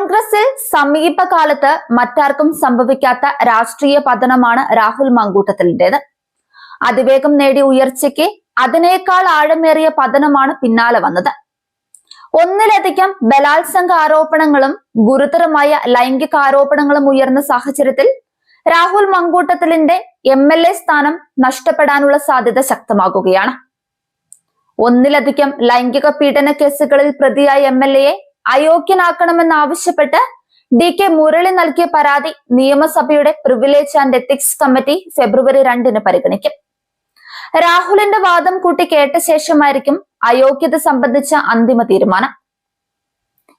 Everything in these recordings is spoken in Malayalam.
കോൺഗ്രസിൽ സമീപകാലത്ത് മറ്റാർക്കും സംഭവിക്കാത്ത രാഷ്ട്രീയ പതനമാണ് രാഹുൽ മാങ്കൂട്ടത്തിലിന്റേത്. അതിവേഗം നേടിയ ഉയർച്ചയ്ക്ക് അതിനേക്കാൾ ആഴമേറിയ പതനമാണ് പിന്നാലെ വന്നത്. ഒന്നിലധികം ബലാത്സംഗ ആരോപണങ്ങളും ഗുരുതരമായ ലൈംഗിക ആരോപണങ്ങളും ഉയർന്ന സാഹചര്യത്തിൽ രാഹുൽ മാങ്കൂട്ടത്തിലിന്റെ MLA സ്ഥാനം നഷ്ടപ്പെടാനുള്ള സാധ്യത ശക്തമാകുകയാണ്. ഒന്നിലധികം ലൈംഗിക പീഡന കേസുകളിൽ പ്രതിയായ MLA അയോഗ്യനാക്കണമെന്നാവശ്യപ്പെട്ട് DK മുരളി നൽകിയ പരാതി നിയമസഭയുടെ പ്രിവിലേജ് ആൻഡ് എത്തിക്സ് കമ്മിറ്റി ഫെബ്രുവരി 2 പരിഗണിക്കും. രാഹുലിന്റെ വാദം കൂട്ടി കേട്ട ശേഷമായിരിക്കും അയോഗ്യത സംബന്ധിച്ച അന്തിമ തീരുമാനം.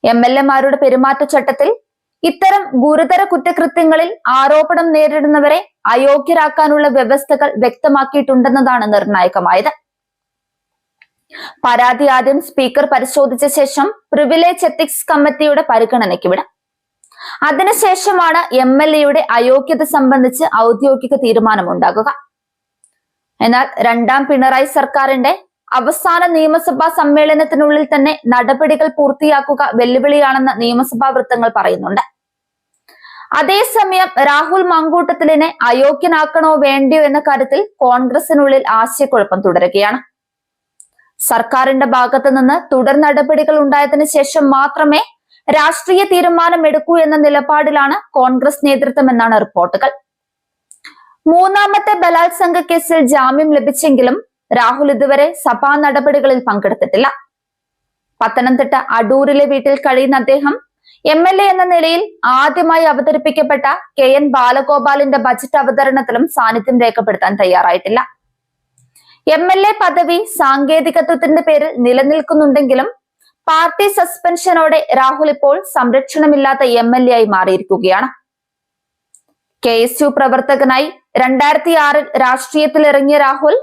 MLA-മാരുടെ പെരുമാറ്റച്ചട്ടത്തിൽ ഇത്തരം ഗുരുതര കുറ്റകൃത്യങ്ങളിൽ ആരോപണം നേരിടുന്നവരെ അയോഗ്യരാക്കാനുള്ള വ്യവസ്ഥകൾ വ്യക്തമാക്കിയിട്ടുണ്ടെന്നതാണ് നിർണായകമായത്. പരാതി ആദ്യം സ്പീക്കർ പരിശോധിച്ച ശേഷം പ്രിവിലേജ് എത്തിക്സ് കമ്മിറ്റിയുടെ പരിഗണനയ്ക്ക് വിടും. അതിനുശേഷമാണ് MLA-യുടെ അയോഗ്യത സംബന്ധിച്ച് ഔദ്യോഗിക തീരുമാനമുണ്ടാകുക. എന്നാൽ രണ്ടാം പിണറായി സർക്കാരിന്റെ അവസാന നിയമസഭാ സമ്മേളനത്തിനുള്ളിൽ തന്നെ നടപടികൾ പൂർത്തിയാക്കുക വെല്ലുവിളിയാണെന്ന് നിയമസഭാ വൃത്തങ്ങൾ പറയുന്നുണ്ട്. അതേസമയം രാഹുൽ മാങ്കൂട്ടത്തിലിനെ അയോഗ്യനാക്കണോ വേണ്ടിയോ എന്ന കാര്യത്തിൽ കോൺഗ്രസിനുള്ളിൽ ആശയക്കുഴപ്പം തുടരുകയാണ്. സർക്കാരിന്റെ ഭാഗത്തു നിന്ന് തുടർ നടപടികൾ ഉണ്ടായതിനു ശേഷം മാത്രമേ രാഷ്ട്രീയ തീരുമാനമെടുക്കൂ എന്ന നിലപാടിലാണ് കോൺഗ്രസ് നേതൃത്വം എന്നാണ് റിപ്പോർട്ടുകൾ. മൂന്നാമത്തെ ബലാത്സംഗ കേസിൽ ജാമ്യം ലഭിച്ചെങ്കിലും രാഹുൽ ഇതുവരെ സഭാ നടപടികളിൽ പങ്കെടുത്തിട്ടില്ല. പത്തനംതിട്ട അടൂരിലെ വീട്ടിൽ കഴിയുന്ന അദ്ദേഹം MLA എന്ന നിലയിൽ ആദ്യമായി അവതരിപ്പിക്കപ്പെട്ട KN ബാലഗോപാലിന്റെ ബജറ്റ് അവതരണത്തിലും സാന്നിധ്യം രേഖപ്പെടുത്താൻ തയ്യാറായിട്ടില്ല. MLA പദവി സാങ്കേതികത്വത്തിന്റെ പേരിൽ നിലനിൽക്കുന്നുണ്ടെങ്കിലും പാർട്ടി സസ്പെൻഷനോടെ രാഹുൽ ഇപ്പോൾ സംരക്ഷണമില്ലാത്ത MLA ആയി മാറിയിരിക്കുകയാണ്. KSU പ്രവർത്തകനായി 2006 രാഷ്ട്രീയത്തിൽ ഇറങ്ങിയ രാഹുൽ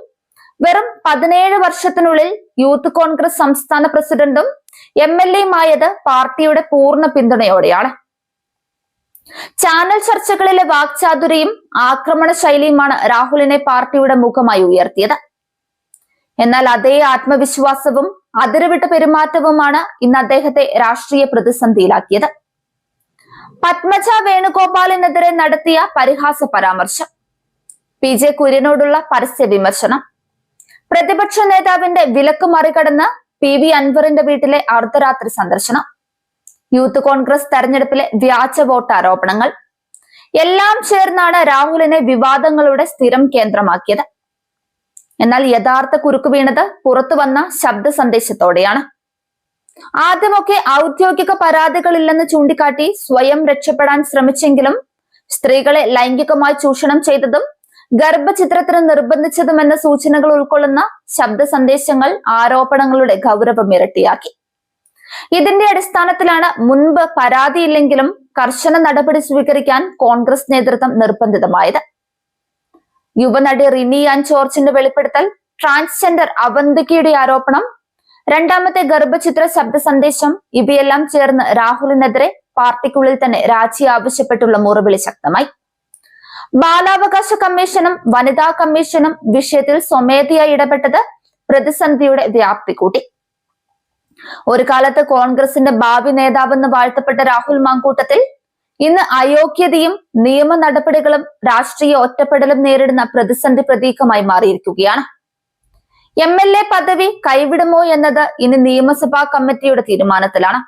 വെറും 17 വർഷത്തിനുള്ളിൽ യൂത്ത് കോൺഗ്രസ് സംസ്ഥാന പ്രസിഡന്റും MLA-യുമായത് പാർട്ടിയുടെ പൂർണ്ണ പിന്തുണയോടെയാണ്. ചാനൽ ചർച്ചകളിലെ വാക്ചാതുരിയും ആക്രമണ ശൈലിയുമാണ് രാഹുലിനെ പാർട്ടിയുടെ മുഖമായി ഉയർത്തിയത്. എന്നാൽ അതേ ആത്മവിശ്വാസവും അതിരുവിട്ട പെരുമാറ്റവുമാണ് ഇന്ന് അദ്ദേഹത്തെ രാഷ്ട്രീയ പ്രതിസന്ധിയിലാക്കിയത്. പത്മജ വേണുഗോപാലിനെതിരെ നടത്തിയ പരിഹാസ പരാമർശം, PJ കുര്യനോടുള്ള പരസ്യ വിമർശനം, പ്രതിപക്ഷ നേതാവിന്റെ വിലക്ക് മറികടന്ന് PV അൻവറിന്റെ വീട്ടിലെ അർദ്ധരാത്രി സന്ദർശനം, യൂത്ത് കോൺഗ്രസ് തെരഞ്ഞെടുപ്പിലെ വ്യാജ വോട്ട് ആരോപണങ്ങൾ എല്ലാം ചേർന്നാണ് രാഹുലിനെ വിവാദങ്ങളുടെ സ്ഥിരം കേന്ദ്രമാക്കിയത്. എന്നാൽ യഥാർത്ഥ കുരുക്ക് വീണത് പുറത്തു വന്ന ശബ്ദ സന്ദേശത്തോടെയാണ്. ആദ്യമൊക്കെ ഔദ്യോഗിക പരാതികളില്ലെന്ന് ചൂണ്ടിക്കാട്ടി സ്വയം രക്ഷപ്പെടാൻ ശ്രമിച്ചെങ്കിലും സ്ത്രീകളെ ലൈംഗികമായി ചൂഷണം ചെയ്തതും ഗർഭചിത്രത്തിന് നിർബന്ധിച്ചതും എന്ന സൂചനകൾ ഉൾക്കൊള്ളുന്ന ശബ്ദ സന്ദേശങ്ങൾ ആരോപണങ്ങളുടെ ഗൗരവം ഇരട്ടിയാക്കി. ഇതിന്റെ അടിസ്ഥാനത്തിലാണ് മുൻപ് പരാതിയില്ലെങ്കിലും കർശന നടപടി സ്വീകരിക്കാൻ കോൺഗ്രസ് നേതൃത്വം നിർബന്ധിതമായത്. യുവനടി റിനി ആൻ ജോർജിന്റെ വെളിപ്പെടുത്തൽ, ട്രാൻസ്ജെൻഡർ അവന്തികയുടെ ആരോപണം, രണ്ടാമത്തെ ഗർഭചിത്ര ശബ്ദ സന്ദേശം ഇവയെല്ലാം ചേർന്ന് രാഹുലിനെതിരെ പാർട്ടിക്കുള്ളിൽ തന്നെ രാജി ആവശ്യപ്പെട്ടുള്ള മുറവിളി ശക്തമായി. ബാലാവകാശ കമ്മീഷനും വനിതാ കമ്മീഷനും വിഷയത്തിൽ സ്വമേധയായി ഇടപെട്ടത് പ്രതിസന്ധിയുടെ വ്യാപ്തി കൂട്ടി. ഒരു കാലത്ത് കോൺഗ്രസിന്റെ ഭാവി നേതാവെന്ന് വാഴ്ത്തപ്പെട്ട രാഹുൽ മാങ്കൂട്ടത്തിൽ ഇന്ന് അയോഗ്യതയും നിയമ നടപടികളും രാഷ്ട്രീയ ഒറ്റപ്പെടലും നേരിടുന്ന പ്രതിസന്ധി പ്രതീകമായി മാറിയിരിക്കുകയാണ്. MLA പദവി കൈവിടുമോ എന്നത് ഇനി നിയമസഭാ കമ്മിറ്റിയുടെ തീരുമാനത്തിലാണ്.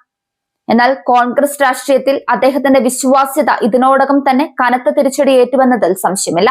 എന്നാൽ കോൺഗ്രസ് രാഷ്ട്രീയത്തിൽ അദ്ദേഹത്തിന്റെ വിശ്വാസ്യത ഇതിനോടകം തന്നെ കനത്ത തിരിച്ചടി ഏറ്റുവന്നതിൽ സംശയമില്ല.